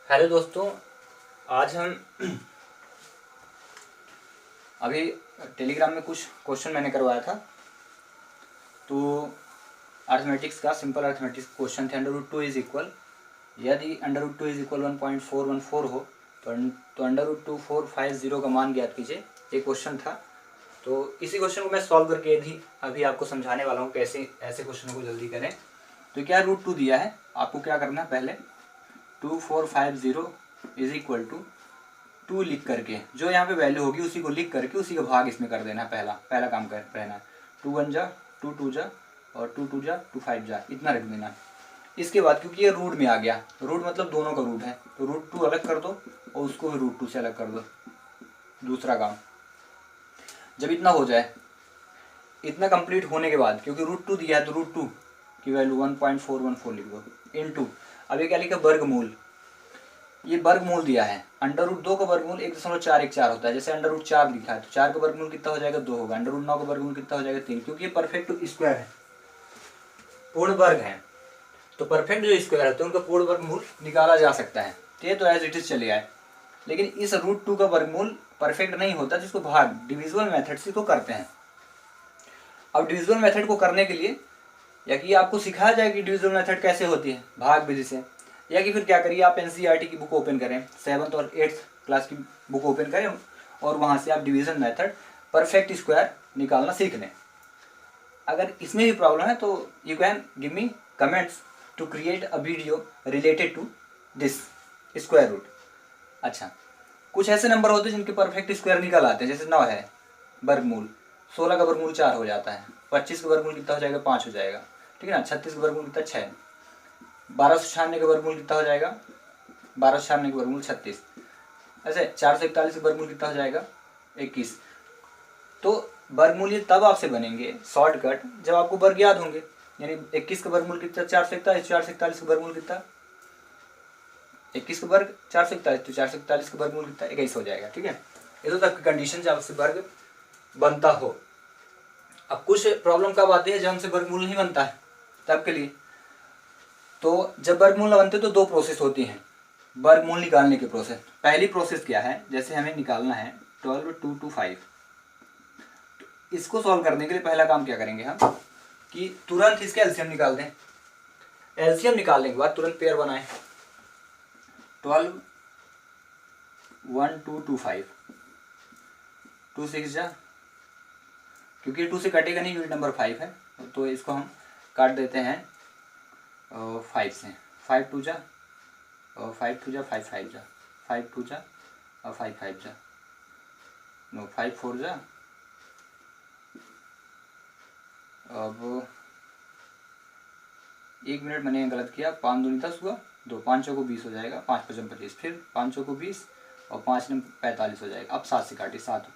Hello दोस्तों, आज हम अभी टेलीग्राम में कुछ क्वेश्चन मैंने करवाया था। तो अर्थमेटिक्स का सिंपल अर्थमेटिक्स क्वेश्चन थे। अंडर रूट 2 इज इक्वल, यदि अंडर रूट 2 इज इक्वल 1.414 हो तो अंडर रूट 2 450 का मान ज्ञात कीजिए। ये क्वेश्चन था। तो इसी क्वेश्चन को मैं सॉल्व करके अभी आपको समझाने वाला हूँ कैसे ऐसे क्वेश्चन को जल्दी करें। तो क्या √2 दिया है, आपको क्या करना है, पहले 2450 इज इक्वल टू 2 लिख करके जो यहाँ पे वैल्यू होगी उसी को लिख करके उसी का भाग इसमें कर देना है। पहला काम कर रहना है। 2 1 जा 2 2 जा और 2 2 जा 2 5 जा, इतना रख देना। इसके बाद क्योंकि ये रूट में आ गया, रूट मतलब दोनों का रूट है, तो √2 अलग कर दो और उसको भी √2 से अलग कर दो। दूसरा काम, जब इतना हो जाए, इतना कंप्लीट होने के बाद, क्योंकि √2 दिया है तो √2 की वैल्यू 1.414 लिख दो इनटू, अब ये क्या लिखा, वर्गमूल। ये वर्गमूल दिया है। अंडर रूट 2 का वर्गमूल 1.414 होता है। जैसे अंडर रूट 4 लिखा है तो 4 का वर्गमूल कितना हो जाएगा, 2 होगा। अंडर रूट 9 का वर्गमूल कितना हो जाएगा, 3, क्योंकि ये परफेक्ट स्क्वायर है, पूर्ण वर्ग है। तो परफेक्ट जो स्क्वायर है तो उनका पूर्ण वर्गमूल निकाला जा सकता है। तो ये तो एज इट इज चले आए। लेकिन इस √2 का वर्गमूल परफेक्ट नहीं होता, जिसको भाग डिविजिबल मेथड से को करते हैं। अब डिविजिबल मेथड को करने के लिए या कि आपको सिखाया जाए कि डिविजिबल मेथड कैसे होती है भाग विधि से, या कि फिर क्या करिए, आप एनसीईआरटी की बुक ओपन करें, 7th और 8th क्लास की बुक ओपन करें और वहाँ से आप डिवीजन मेथड परफेक्ट स्क्वायर निकालना सीख लें। अगर इसमें भी प्रॉब्लम है तो you can give me comments to create a video related to this square root. अच्छा, कुछ ऐसे नंबर होते हैं जिनके परफेक्ट स्क्वायर निकल आते हैं। जैसे 9 है वर्गमूल, 16 का वर्गमूल 4 हो जाता है, 25 का वर्गमूल कितना हो जाएगा, 5 हो जाएगा, ठीक है ना। 36 का वर्गमूल कितना, 6। 1296 का वर्गमूल कितना हो जाएगा, 1296 का वर्गमूल 36। ऐसे 441 का वर्गमूल कितना हो जाएगा, 21। तो वर्गमूल ये तब आपसे बनेंगे शॉर्टकट जब आपको वर्ग याद होंगे। यानी 21 का वर्गमूल कितना, 441, 441 का वर्गमूल कितना, 21 का वर्ग 441, तो 441 का वर्गमूल कितना, 21 हो जाएगा, ठीक है। ये तो तक कंडीशन जब आपसे वर्ग बनता हो। अब कुछ प्रॉब्लम कब आती है, जब हमसे वर्गमूल नहीं बनता है, तब के लिए। तो जब वर्गमूल न बनते तो दो प्रोसेस होती हैं वर्गमूल निकालने की प्रोसेस। पहली प्रोसेस क्या है, जैसे हमें निकालना है 12 2 2 5। इसको सॉल्व करने के लिए पहला काम क्या करेंगे हम, कि तुरंत इसके एलसीएम निकाल दें। एलसीएम निकालने के बाद तुरंत पेयर बनाएं। 12 1 2 2 5, 2 6 जा, क्योंकि 2 से कटेगा नहीं, यूनिट नंबर 5 है, तो इसको हम काट देते हैं 5 से। 5 2 जा और 5 2 जा 5 5 जा, 5 2 जा और 5 5 जा, नो 5 4 जा। अब 1 मिनट मैंने गलत किया, 5 दूनी 10 हुआ, 2 5 चौको 20 हो जाएगा, 5 5 25, फिर 5 चौको 20 और 5 9 45 हो जाएगा। अब 7 से काटिए, 7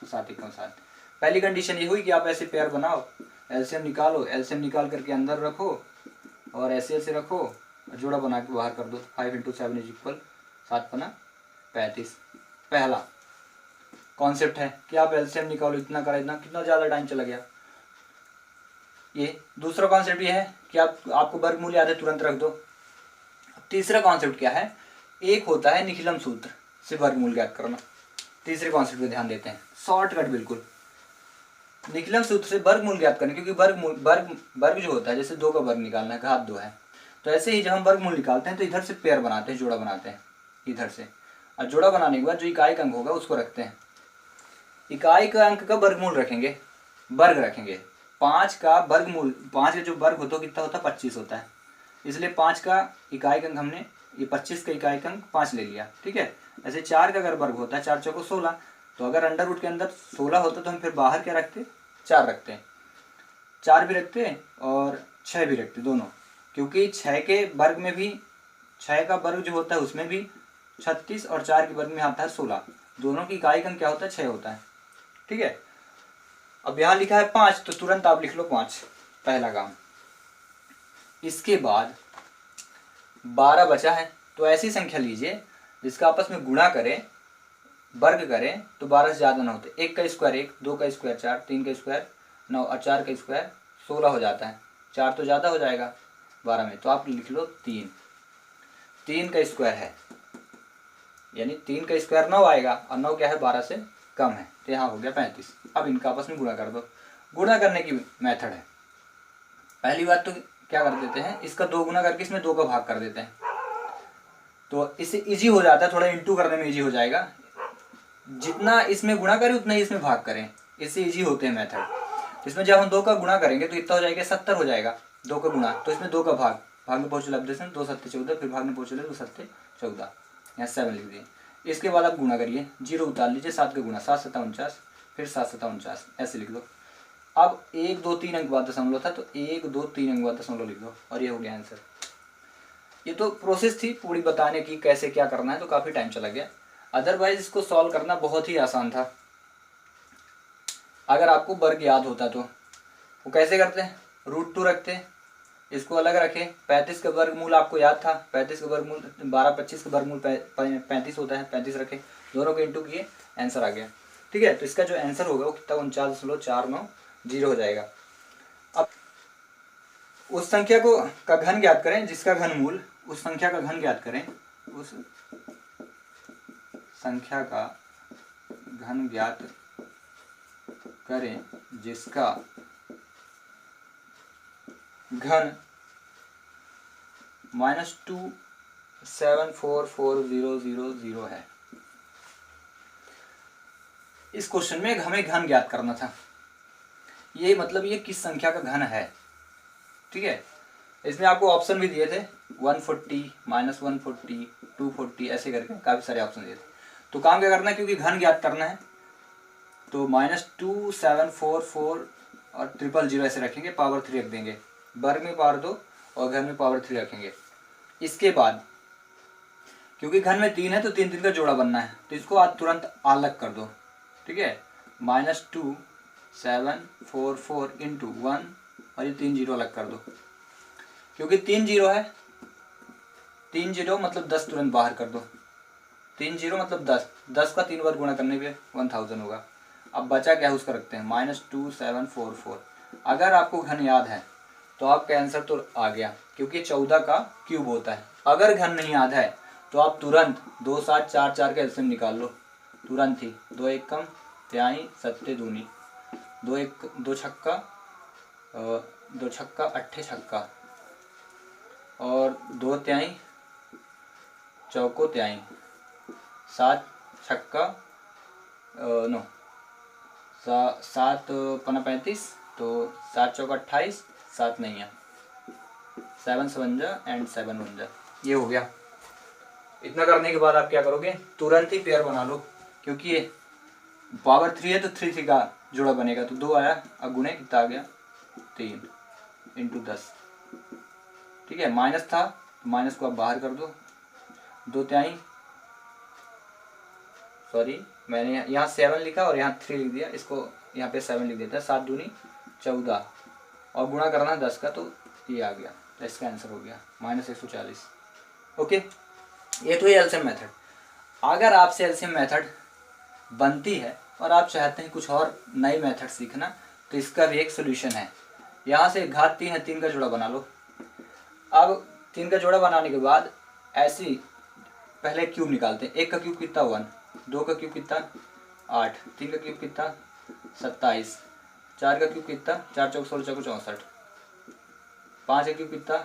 7 1 7। पहली कंडीशन ये हुई कि आप ऐसे पेयर बनाओ, एलसीएम निकालो, एलसीएम निकाल करके अंदर रखो और ऐसे ऐसे रखो और जोड़ा बना के बाहर कर दो। 5 × 7 इज इक्वल 7 × 35। पहला कॉन्सेप्ट है कि आप एलसीएम निकालो, इतना करा, इतना कितना ज़्यादा टाइम चला गया ये। दूसरा कॉन्सेप्ट ये है कि आपको वर्गमूल याद है, तुरंत रख दो। तीसरा कॉन्सेप्ट क्या है, एक होता है निखिलम सूत्र से वर्गमूल ज्ञात करना। तीसरे कॉन्सेप्ट पे ध्यान देते हैं, शॉर्टकट बिल्कुल। निखिलम सूत्र से वर्गमूल ज्ञात करना, क्योंकि वर्ग जो होता है, जैसे 2 का वर्ग निकालना है, घात 2 है, तो ऐसे ही जब हम वर्गमूल निकालते हैं तो इधर से पेयर बनाते हैं, जोड़ा बनाते हैं इधर से, और जोड़ा बनाने के बाद जो इकाई का अंक होगा उसको रखते हैं। इकाई का अंक का वर्गमूल रखेंगे, वर्ग रखेंगे। 5 का वर्गमूल, 5 का जो वर्ग होता है कितना होता है, 25 होता है। इसलिए 5 का इकाई का अंक हमने, ये 25 का इकाई का अंक 5 ले लिया, ठीक है। ऐसे 4 का अगर वर्ग होता है, 4 चौको 16, तो अगर अंडर रूट के अंदर 16 होता तो हम फिर बाहर क्या रखते, 4 रखते हैं। 4 भी रखते हैं और 6 भी रखते, दोनों, क्योंकि 6 के वर्ग में भी, 6 का वर्ग जो होता है उसमें भी 36 और 4 के वर्ग में आता है 16, दोनों की इकाई का अंक क्या होता है, 6 होता है, ठीक है। अब यहाँ लिखा है 5, तो तुरंत आप लिख लो 5, पहला काम। इसके बाद 12 बचा है, तो ऐसी संख्या लीजिए जिसका आपस में गुणा करें, वर्ग करें तो 12 से ज़्यादा ना होते। 1 का स्क्वायर 1, 2 का स्क्वायर 4, 3 का स्क्वायर 9 और 4 का स्क्वायर 16 हो जाता है। 4 तो ज़्यादा हो जाएगा 12 में, तो आप लिख लो 3। 3 का स्क्वायर है यानी 3 का स्क्वायर 9 आएगा और 9 क्या है 12 से कम है, तो यहाँ हो गया 35। अब इनका आपस में गुणा कर दो। गुणा करने की मेथड है, पहली बात तो क्या कर देते हैं, इसका 2 गुना करके इसमें 2 का भाग कर देते हैं, तो इससे इजी हो जाता है, थोड़ा इंटू करने में इजी हो जाएगा। जितना इसमें गुणा करें उतना ही इसमें भाग करें, इससे इजी होते हैं मेथड। इसमें जब हम 2 का गुणा करेंगे तो इतना हो जाएगा 70 हो जाएगा, 2 का गुणा, तो इसमें 2 का भाग में पहुँचे लब्ध से 2 सत्ते 14, फिर भाग में पहुँचे 2 सत्ते 14, यहाँ 7 लिख दिए। इसके बाद आप गुणा करिए, 0 उतार लीजिए, 7 का गुणा 7 सत्ता 49, फिर 7 सत्ता 49, ऐसे लिख दो। अब 1 2 3 अंक बाद दशमलव था, तो 1 2 3 अंक बाद दशमलव लिख दो और ये हो गया आंसर। ये तो प्रोसेस थी पूरी बताने की कैसे क्या करना है, तो काफ़ी टाइम चला गया। अदरवाइज इसको सॉल्व करना बहुत ही आसान था, अगर आपको वर्ग याद होता तो। वो कैसे करते हैं, √2 रखते हैं, इसको अलग रखें। 35 का वर्गमूल आपको याद था, 35 का वर्गमूल 12, 25 का वर्गमूल 35 होता है, 35 रखें, दोनों को इंटू किए, आंसर आ गया। ठीक है, तो इसका जो आंसर होगा वो कितना 49.490 हो जाएगा। अब उस संख्या को का घन ज्ञात करें जिसका घनमूल, उस संख्या का घन ज्ञात करें, उस संख्या का घन ज्ञात करें जिसका घन -2744000 है। इस क्वेश्चन में हमें घन ज्ञात करना था, ये मतलब ये किस संख्या का घन है। ठीक है, इसमें आपको ऑप्शन भी दिए थे 140, -140, 240 ऐसे करके काफ़ी सारे ऑप्शन दिए थे। तो काम क्या करना है, क्योंकि घन ज्ञात करना है तो -2744 और 000 ऐसे रखेंगे, पावर 3 रख देंगे, वर्ग में पावर 2 और घन में पावर 3 रखेंगे। इसके बाद क्योंकि घन में 3 है तो 3 का जोड़ा बनना है, तो इसको आज तुरंत अलग कर दो। ठीक है, -2744 इंटू 1 और ये 3 जीरो अलग कर दो, क्योंकि 3 जीरो है, 3 जीरो मतलब 10 तुरंत बाहर कर दो, 3 जीरो मतलब 10, 10 का 3 बार गुणा करने पे 1000 होगा। अब बचा क्या है उसका रखते हैं -2744। अगर आपको घन याद है तो आपका आंसर तो आ गया, क्योंकि 14 का क्यूब होता है। अगर घन नहीं याद है तो आप तुरंत 2 7 4 4 का एलसीएम निकाल लो, तुरंत ही। 2 1 कम 23 सत्ते दूनी, 2 1 2 छक्का 2 छक्का 8 छक्का और 2 त्याई चौको त्याई, 7 छक्का 9 7 पना 35, तो 7 चौका 28, 7 नहीं है 7 57 एंड 7 51, ये हो गया। इतना करने के बाद आप क्या करोगे, तुरंत ही पेयर बना लो, क्योंकि ये पावर 3 है तो 3 3 का जोड़ा बनेगा, तो 2 आया, अब गुणे कितना आ गया 3 इंटू 10। ठीक है, माइनस था तो माइनस को आप बाहर कर दो, 2 त्याई, सॉरी मैंने यहाँ 7 लिखा और यहाँ 3 लिख दिया, इसको यहाँ पे 7 लिख देता है, 7 दूनी 14 और गुणा करना 10 का, तो ये आ गया, तो इसका आंसर हो गया -140। ओके, ये तो ये एलसीएम मेथड। अगर आपसे एलसीएम मेथड बनती है और आप चाहते हैं कुछ और नए मेथड सीखना, तो इसका भी एक सोल्यूशन है। यहाँ से घात 3 है, 3 का जोड़ा बना लो। अब 3 का जोड़ा बनाने के बाद ऐसी पहले क्यूब निकालते हैं। 1 का क्यूब कितना 1, 2 का क्यूब कितना 8, 3 का क्यूब कितना 27, 4 का क्यूब कितना 4 चौक 16 चौको 64, 5 का क्यूब कितना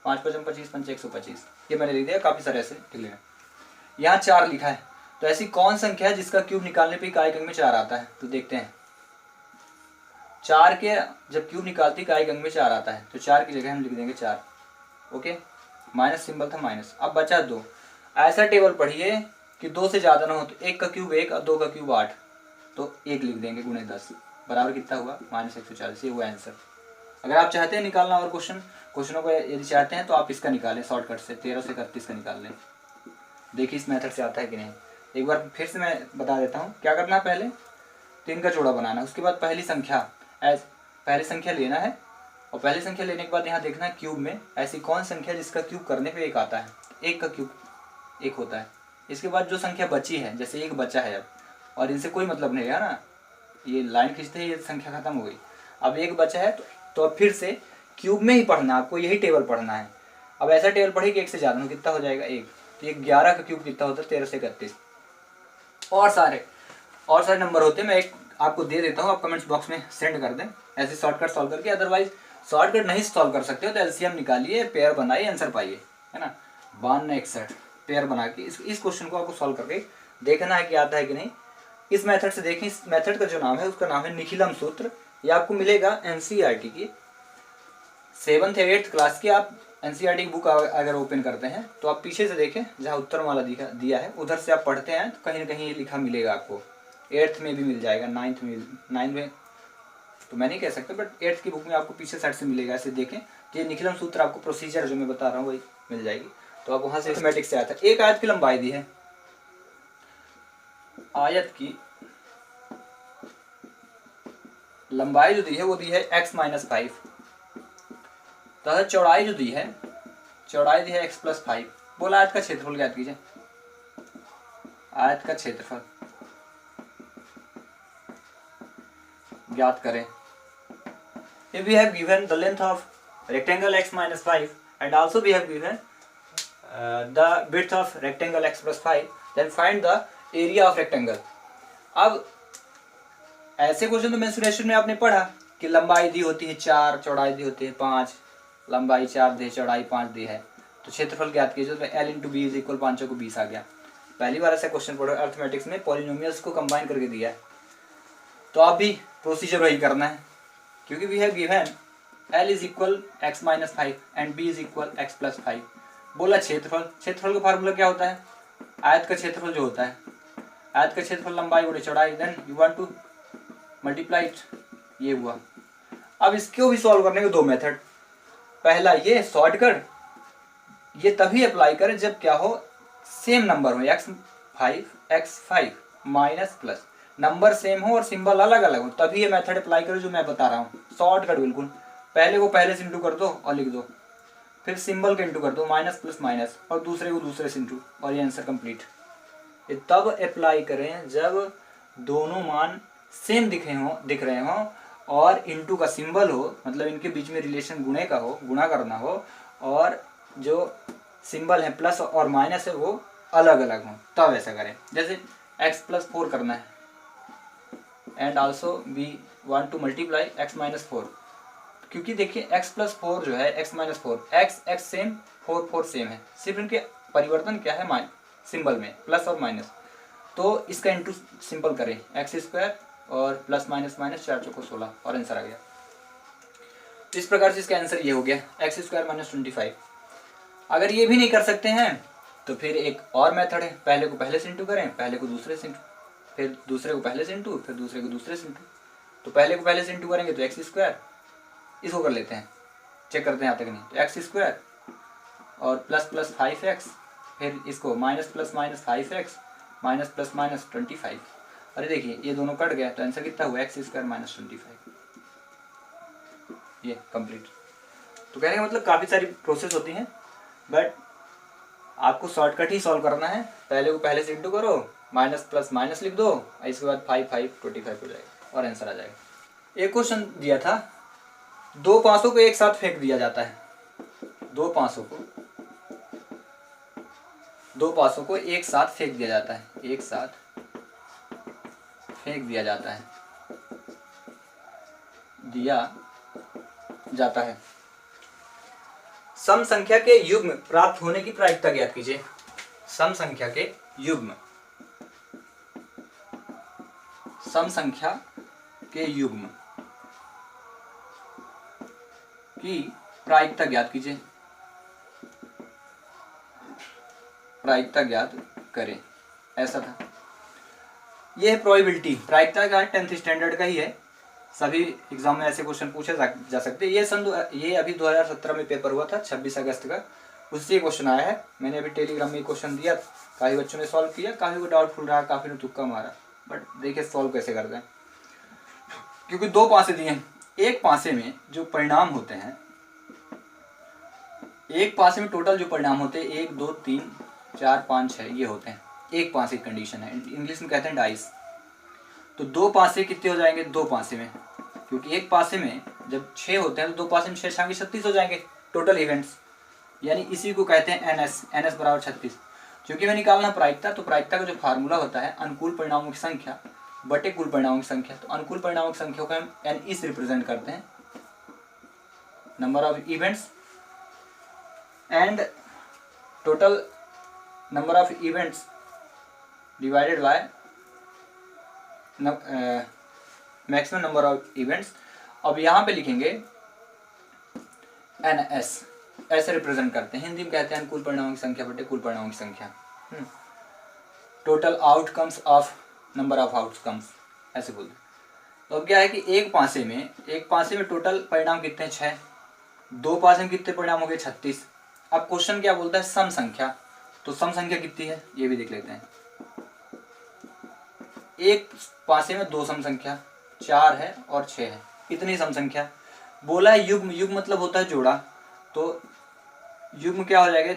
5 5 25 5 125, ये मैंने लिख दिया, काफ़ी सारे ऐसे लिख लिया। यहाँ 4 लिखा है, तो ऐसी कौन संख्या है जिसका क्यूब निकालने पे इकाई अंक में 4 आता है, तो देखते हैं। 4 के जब क्यूब निकालती इकाई अंक में 4 आता है, तो 4 की जगह हम लिख देंगे 4। ओके, माइनस सिंबल था माइनस। अब बचा 2, ऐसा टेबल पढ़िए कि 2 से ज़्यादा ना हो, तो 1 का क्यूब 1 और 2 का क्यूब 8, तो 1 लिख देंगे गुणे 10 बराबर कितना हुआ -140, ये हुआ आंसर। अगर आप चाहते हैं निकालना और क्वेश्चनों को यदि चाहते हैं तो आप इसका निकालें शॉर्टकट से, 13 से 31 का निकाल लें। देखिए इस मेथड से आता है कि नहीं। एक बार फिर से मैं बता देता हूँ क्या करना है। पहले 3 का जोड़ा बनाना है, उसके बाद पहली संख्या लेना है, और पहली संख्या लेने के बाद यहाँ देखना है क्यूब में ऐसी कौन संख्या जिसका क्यूब करने पे 1 आता है। 1 का क्यूब 1 होता है। इसके बाद जो संख्या बची है, जैसे 1 बचा है अब, और इनसे कोई मतलब नहीं है ना, ये लाइन खींचते ही ये संख्या खत्म हो गई। अब 1 बचा है तो अब फिर से क्यूब में ही पढ़ना है आपको, यही टेबल पढ़ना है। अब ऐसा टेबल पढ़िए कि 1 से ज़्यादा हो, कितना हो जाएगा 1, तो ये 11 का क्यूब कितना होता है 13 से 31। और सारे नंबर होते हैं, मैं एक आपको दे देता हूँ, आप कमेंट्स बॉक्स में सेंड कर दें ऐसे शॉर्टकट सॉल्व करके। अदरवाइज शॉर्टकट नहीं सॉल्व कर सकते हो तो एलसीएम निकालिए, पेयर बनाइए, आंसर पाइए, है ना। 52 61 पेयर बना के इस क्वेश्चन को आपको सॉल्व करके देखना है कि आता है कि नहीं। इस मेथड से देखें, इस मेथड का जो नाम है उसका नाम है निखिलम सूत्र। ये आपको मिलेगा एनसीईआरटी की 7th या 8th क्लास की। आप एनसीईआरटी की बुक अगर ओपन करते हैं तो आप पीछे से देखें, जहाँ उत्तर वाला दिया है उधर से आप पढ़ते हैं तो कहीं ना कहीं ये लिखा मिलेगा आपको। 8th में भी मिल जाएगा, 9th में तो मैं नहीं कह सकता, बट 8th की बुक में आपको पीछे साइड से मिलेगा। ऐसे देखें तो ये निखिलम सूत्र आपको प्रोसीजर जो मैं बता रहा हूँ वही मिल जाएगी। तो आप वहाँ से मैथमेटिक्स से आता है। एक आयत की लंबाई दी है, आयत की लंबाई जो दी है वो दी है x-5, तथा चौड़ाई जो दी है, चौड़ाई दी है x+5। बोला आयत का क्षेत्रफल ज्ञात कीजिए। आयत का क्षेत्रफल ज्ञात करें। If we have given the length of rectangle x-5 and also we have given the width of rectangle x+5, then find the area of rectangle। अब ऐसे क्वेश्चन तो मेंसुरेशन में आपने पढ़ा कि लंबाई दी होती है 4, चौड़ाई दी होती है 5, लंबाई 4 दी, चौड़ाई 5 दी है, तो क्षेत्रफल ज्ञात कीजिए। तो L × B = 5 को 20 आ गया। पहली बार ऐसा क्वेश्चन पढ़ो अर्थमेटिक्स में, पॉलिनोमियल्स को कंबाइन करके दिया है। तो आप भी प्रोसीजर वही करना है, क्योंकि we have given L = x-5 and B = x+5। बोला क्षेत्रफल का फार्मूला क्या होता है, आयत का क्षेत्रफल जो होता है, आयत का क्षेत्रफल लंबाई गुणे चौड़ाई, then you want to multiply it, ये हुआ। अब इसको भी सॉल्व करने के दो मेथड। पहला ये शॉर्टकट, ये तभी अप्लाई करें जब क्या हो, सेम नंबर हो, x5 x5 minus plus, number same हो और सिंबल अलग अलग हो, तभी ये मेथड अप्लाई करो जो मैं बता रहा हूँ। शॉर्टकट बिल्कुल, पहले को पहले से इंटू कर दो और लिख दो, फिर सिंबल के इंटू कर दो, माइनस प्लस माइनस, और दूसरे को दूसरे से इंटू, और ये आंसर कंप्लीट। ये तब अप्लाई करें जब दोनों मान सेम दिख रहे हों और इंटू का सिंबल हो, मतलब इनके बीच में रिलेशन गुणे का हो, गुणा करना हो, और जो सिंबल है प्लस और माइनस है वो अलग अलग हो, तब ऐसा करें। जैसे x+4 करना है and also we want to multiply x-4, क्योंकि देखिए x+4 जो है x-4, x सेम 4 सेम है, सिर्फ इनके परिवर्तन क्या है सिंबल में, प्लस और माइनस। तो इसका इंटू सिंपल करें, x² और प्लस माइनस माइनस 4 चौको 16, और आंसर आ गया। इस प्रकार से इसका आंसर ये हो गया x² - 25। अगर ये भी नहीं कर सकते हैं तो फिर एक और मेथड है, पहले को पहले से इंटू करें, पहले को दूसरे से इंटू, फिर दूसरे को पहले से इंटू, फिर दूसरे को दूसरे से इंटू। तो पहले को पहले से इंटू करेंगे तो x², इसको कर लेते हैं, चेक करते हैं यहाँ तक नहीं, तो x² और प्लस प्लस 5x, फिर इसको minus plus minus 5x minus plus minus 25। अरे देखिए ये दोनों कट गया तो आंसर कितना हुआ, x² - 25। ये कंप्लीट। तो कहने का मतलब काफ़ी सारी प्रोसेस होती हैं, बट आपको शॉर्टकट ही सॉल्व करना है। पहले को पहले से इंटू करो, माइनस प्लस माइनस लिख दो, इसके बाद 5 5 25 हो जाएगा और आंसर आ जाएगा। एक क्वेश्चन दिया था, 2 500 को एक साथ फेंक दिया जाता है, 2 500 को एक साथ फेंक दिया जाता है, एक साथ फेंक दिया जाता है, सम संख्या के युग्म प्राप्त होने की प्रायिकता ज्ञात कीजिए। सम संख्या के युग्म, सम संख्या के युग्म की प्रायिकता ज्ञात कीजिए, प्रायिकता ज्ञात करें, ऐसा था। यह है प्रोबेबिलिटी। प्रायिकता का 10th स्टैंडर्ड का ही है, सभी एग्जाम में ऐसे क्वेश्चन पूछे जा सकते हैं। ये अभी 2017 में पेपर हुआ था 26 अगस्त का, उससे क्वेश्चन आया है। मैंने अभी टेलीग्राम में क्वेश्चन दिया, काफ़ी बच्चों ने सॉल्व किया, काफ़ी को डाउटफुल रहा, काफ़ी ने तुक्का मारा, बट देखिए सॉल्व कैसे करते हैं। क्योंकि 2 पासे दिए हैं, एक पासे में जो परिणाम होते हैं, एक पासे में टोटल जो परिणाम होते हैं 1 2 3 4 5 6 ये होते हैं, एक पासे की कंडीशन है, इंग्लिश में कहते हैं डाइस। तो 2 पासे कितने हो जाएंगे, 2 पासे में, क्योंकि एक पासे में जब 6 होते हैं तो 2 पासे में 6 36 हो जाएंगे टोटल इवेंट्स, यानी इसी को कहते हैं NS = 36। क्योंकि मैं निकालना प्रायिकता, तो प्रायिकता का जो फार्मूला होता है अनुकूल परिणामों की संख्या बटे कुल परिणामों की संख्या। तो अनुकूल परिणामों की संख्या को हम NE से रिप्रेजेंट करते हैं, number of events, and total number of events divided by maximum number of events. अब यहाँ पे लिखेंगे NS, ऐसे रिप्रेजेंट करते हैं, हिंदी में कहते हैं अनुकूल परिणामों की संख्या बटे कुल परिणामों की संख्या। Total outcomes of number of outcomes, ऐसे बोलते हैं। तो अब क्या है कि एक पासे में टोटल परिणाम कितने 6, 2 पासे में कितने परिणाम हो गए 36। अब क्वेश्चन क्या बोलता है सम संख्या, तो सम संख्या कितनी है ये भी देख लेते हैं। एक पासे में 2 सम संख्या 4 है और 6 है, इतनी सम संख्या। बोला है युग्म, युग्म मतलब होता है जोड़ा, तो युग्म क्या हो जाएगा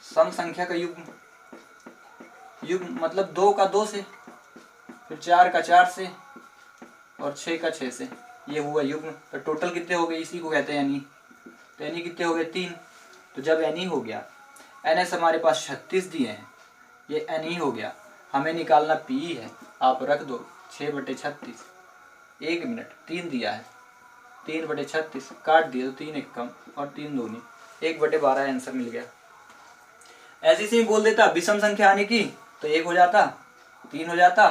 सम संख्या का युग्म, युग्म मतलब 2 का 2 से, फिर 4 का 4 से और 6 का 6 से, ये हुआ युग्म। तो टोटल कितने हो गए, इसी को कहते हैं NE। तो NE कितने हो गए 3। तो जब NE हो गया, NS हमारे पास 36 दिए हैं, ये NE हो गया, हमें निकालना PE है। आप रख दो 6/36, 1 मिनट, 3 दिया है, 3/36 काट दिए तो 3 1 कम और 3 दूनी 1/12 आंसर मिल गया। ऐसे से ही बोल देता विषम संख्या आने की, तो 1 हो जाता, 3 हो जाता,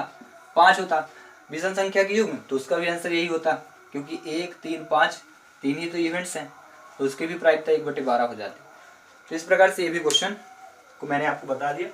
5 होता। विषम संख्या की युग्म, तो उसका भी आंसर यही होता, क्योंकि 1 3 5 3 ही तो इवेंट्स हैं, तो उसके भी प्रायिकता 1/12 हो जाती। तो इस प्रकार से ये भी क्वेश्चन को मैंने आपको बता दिया।